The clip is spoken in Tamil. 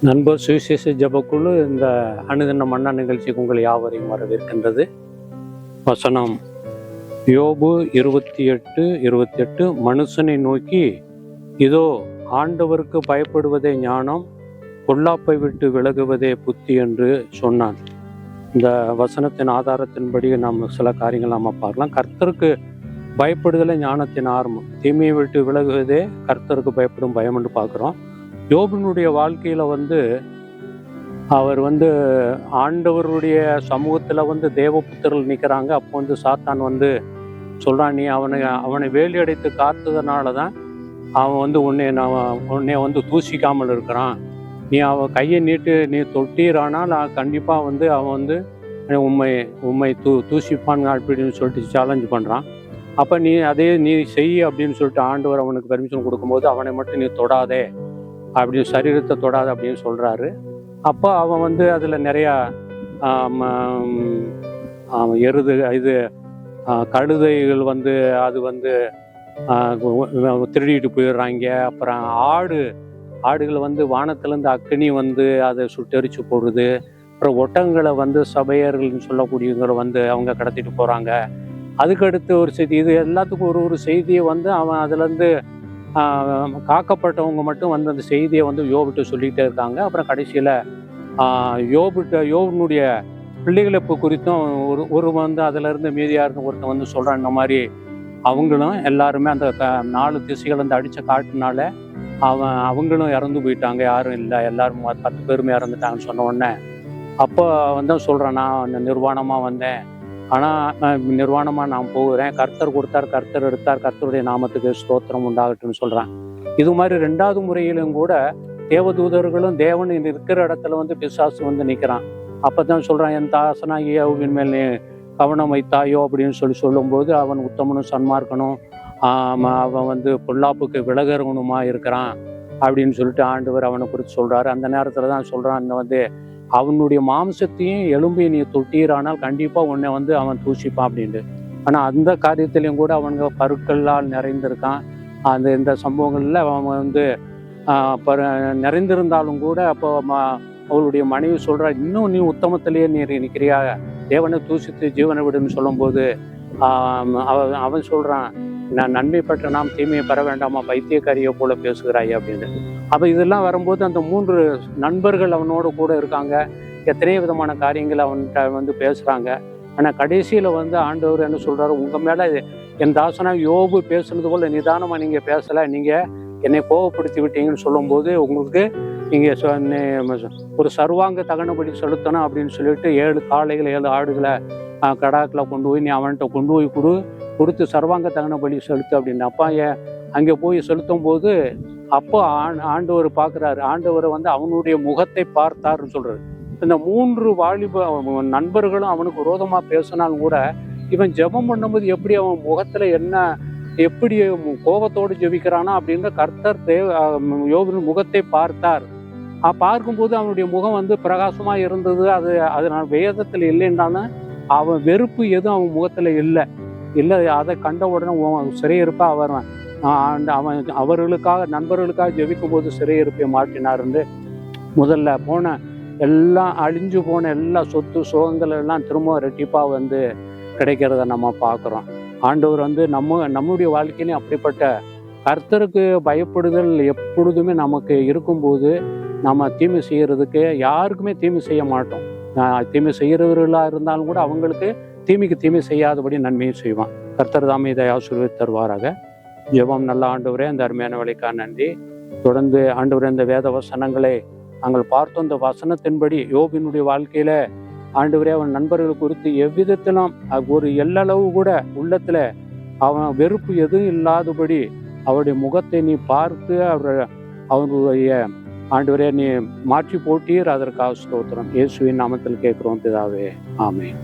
நண்பர் சுவிசேஷ ஜபக்குழு இந்த அனுதின மன்னா நிகழ்ச்சிக்கு உங்கள் யாவரையும் வரவேற்கின்றது. வசனம் யோபு 28:28. மனுஷனை நோக்கி, இதோ ஆண்டவருக்கு பயப்படுவதே ஞானம், பொல்லாப்பை விட்டு விலகுவதே புத்தி என்று சொன்னான். இந்த வசனத்தின் ஆதாரத்தின்படி நாம் சில காரியங்கள் நாம் பார்க்கலாம். கர்த்தருக்கு பயப்படுதலே ஞானத்தின் ஆரம்பம், தீமையை விட்டு விலகுவதே கர்த்தருக்கு பயப்படும் பயம் என்று பார்க்குறோம். யோபினுடைய வாழ்க்கையில் அவர் ஆண்டவருடைய சமூகத்தில் தேவபுத்திரர்கள் நிற்கிறாங்க. அப்போ சாத்தான் சொல்கிறான், நீ அவனை வேலி அடைத்து காத்ததுனால தான் அவன் உன்னை தூசிக்காமல் இருக்கிறான். நீ அவன் கையை நீட்டு நீ தொட்டீரானால் கண்டிப்பாக அவன் உண்மை தூசிப்பான் அப்படின்னு சொல்லிட்டு சேலஞ்ச் பண்ணுறான். அப்போ நீ செய் அப்படின்னு சொல்லிட்டு ஆண்டவர் அவனுக்கு பெர்மிஷன் கொடுக்கும்போது அவனை மட்டும் நீ தொடாதே அப்படின்னு, சரீரத்தை தொடாது அப்படின்னு சொல்கிறாரு. அப்போ அவன் அதில் நிறையா கழுதைகள் திருடிட்டு போயிடுறாங்க. அப்புறம் ஆடுகள் வானத்துலேருந்து அக்கினி அதை சுட்டெரிச்சு போடுது. அப்புறம் ஒட்டகங்களை சபையர்கள்னு சொல்லக்கூடியவங்களை அவங்க கடத்திட்டு போகிறாங்க. அதுக்கடுத்து ஒரு செய்தி, இது எல்லாத்துக்கும் ஒரு செய்தியை அவன் அதுலேருந்து காக்கப்பட்டவங்க மட்டும் அந்த செய்தியை யோபுட்ட சொல்லிக்கிட்டே இருக்காங்க. அப்புறம் கடைசியில் யோபுனுடைய பிள்ளைகளை குறித்தும் ஒரு அதிலிருந்து மீதியாக இருந்து ஒருத்தன் சொல்கிறான், இந்த மாதிரி அவங்களும் எல்லாருமே அந்த 4 திசைகள் அடித்த காட்டுனால அவங்களும் இறந்து போயிட்டாங்க, யாரும் இல்லை, எல்லாரும் 10 பேருமே இறந்துட்டாங்கன்னு சொன்ன உடனே அப்போ சொல்கிறேன், நான் நிர்வாணமாக வந்தேன், ஆனால் நிர்வாணமாக நான் போகிறேன், கர்த்தர் கொடுத்தார், கர்த்தர் எடுத்தார், கர்த்தருடைய நாமத்துக்கு ஸ்தோத்திரம் உண்டாகட்டும்னு சொல்கிறேன். இது மாதிரி 2வது முறையிலும் கூட தேவதூதர்களும் தேவன் இருக்கிற இடத்துல பிசாசு நிற்கிறான். அப்போ தான் சொல்கிறான், என் தாசனாகிய யோபின் மேல் நீ கவனம் வைத்தாயோ அப்படின்னு சொல்லும்போது அவன் உத்தமனும் சன்மார்க்கனும் அவன் பொல்லாப்புக்கு விலகறவனுமா இருக்கிறான் அப்படின்னு சொல்லிட்டு ஆண்டவர் அவனை குறித்து சொல்கிறாரு. அந்த நேரத்தில் தான் சொல்கிறான், அவனுடைய மாம்சத்தையும் எலும்பையும் நீ தொட்டீரானால் கண்டிப்பாக உன்னை அவன் தூசிப்பான் அப்படின்ட்டு. ஆனால் அந்த காரியத்திலையும் கூட அவனுங்க பருக்களால் நிறைந்திருக்கான். இந்த சம்பவங்களில் அவன் நிறைந்திருந்தாலும் கூட அப்போ அவளுடைய மனைவி சொல்கிறா, இன்னும் நீ உத்தமத்திலேயே நீ நிற்கிறியா, தேவனை தூசித்து ஜீவனை விடுன்னு சொல்லும்போது அவன் சொல்கிறான், நான் நன்மை பெற்ற நாம் தீமையை பெற வேண்டாமா, பைத்தியக்காரியை போல பேசுகிறாய் அப்படின்னு. அப்போ இதெல்லாம் வரும்போது அந்த 3 நண்பர்கள் அவனோட கூட இருக்காங்க. எத்தனையோ விதமான காரியங்கள் அவன்கிட்ட பேசுகிறாங்க. ஆனால் கடைசியில் ஆண்டவர் என்ன சொல்கிறாரு, உங்கள் மேலே என் தாசனாக யோபு பேசுனது போல் நிதானமாக நீங்கள் பேசலை, நீங்கள் என்னை கோபப்படுத்தி விட்டீங்கன்னு சொல்லும்போது உங்களுக்கு நீங்கள் ஒரு சர்வாங்க தகனபடி செலுத்தணும் அப்படின்னு சொல்லிட்டு 7 காளைகளை 7 ஆடுகளை கடாக்களை கொண்டு போய் நீ அவன்கிட்ட கொண்டு போய் கொடுத்து சர்வாங்க தகனபடி செலுத்து அப்படின்னு. அப்பா அங்கே போய் செலுத்தும் போது அப்போ ஆண்டவர் பார்க்குறாரு. ஆண்டவர் அவனுடைய முகத்தை பார்த்தாருன்னு சொல்கிறாரு. இந்த 3 வாலிப நண்பர்களும் அவனுக்கு விரோதமாக பேசினாலும் கூட இவன் ஜெபம் பண்ணும்போது எப்படி அவன் முகத்தில் எப்படி கோபத்தோடு ஜெபிக்கிறானா அப்படின்ற கர்த்தர் யோபின் முகத்தை பார்த்தார். பார்க்கும்போது அவனுடைய முகம் பிரகாசமாக இருந்தது. அது நான் வேதத்தில் இல்லைன்னாலும் அவன் வெறுப்பு எதுவும் அவன் முகத்தில் இல்லை. அதை கண்ட உடனே சிறையிருப்பாக அவன் அவர்களுக்காக நண்பர்களுக்காக ஜெபிக்கும் போது சிறையிருப்பை மாற்றினார்ன்னு முதல்ல போன எல்லாம் அழிஞ்சு போன எல்லா சொத்து சுகங்கள் எல்லாம் திரும்ப ரெட்டிப்பாக கிடைக்கிறத நம்ம பார்க்குறோம். ஆண்டவர் நம்முடைய வாழ்க்கையிலையும் அப்படிப்பட்ட கர்த்தருக்கு பயப்படுதல் எப்பொழுதுமே நமக்கு இருக்கும்போது நம்ம தீமை செய்கிறதுக்கு யாருக்குமே தீமை செய்ய மாட்டோம். தீமை செய்கிறவர்களாக இருந்தாலும் கூட அவங்களுக்கு தீமைக்கு தீமை செய்யாதபடி நன்மையும் செய்வான். கர்த்தர் தாமே இதை ஆசீர்வதித்து தருவாராக. ஜெபம். நல்ல ஆண்டவரே, அந்த அருமையான வேலைக்காக நன்றி. தொடர்ந்து ஆண்டவரே, இந்த வேத வசனங்களை நாங்கள் பார்த்தோம். இந்த வசனத்தின்படி யோபினுடைய வாழ்க்கையில ஆண்டவரே அவன் நண்பர்கள் குறித்து எவ்விதத்திலும் ஒரு எல்லளவு கூட உள்ளத்துல அவன் வெறுப்பு எதுவும் இல்லாதபடி அவருடைய முகத்தை நீ பார்த்து அவருடைய ஆண்டவரே நீ மாற்றி போட்டீர். அதற்காக ஸ்தோத்திரம். இயேசுவின் நாமத்தில் கேட்கிறோம் பிதாவே, ஆமென்.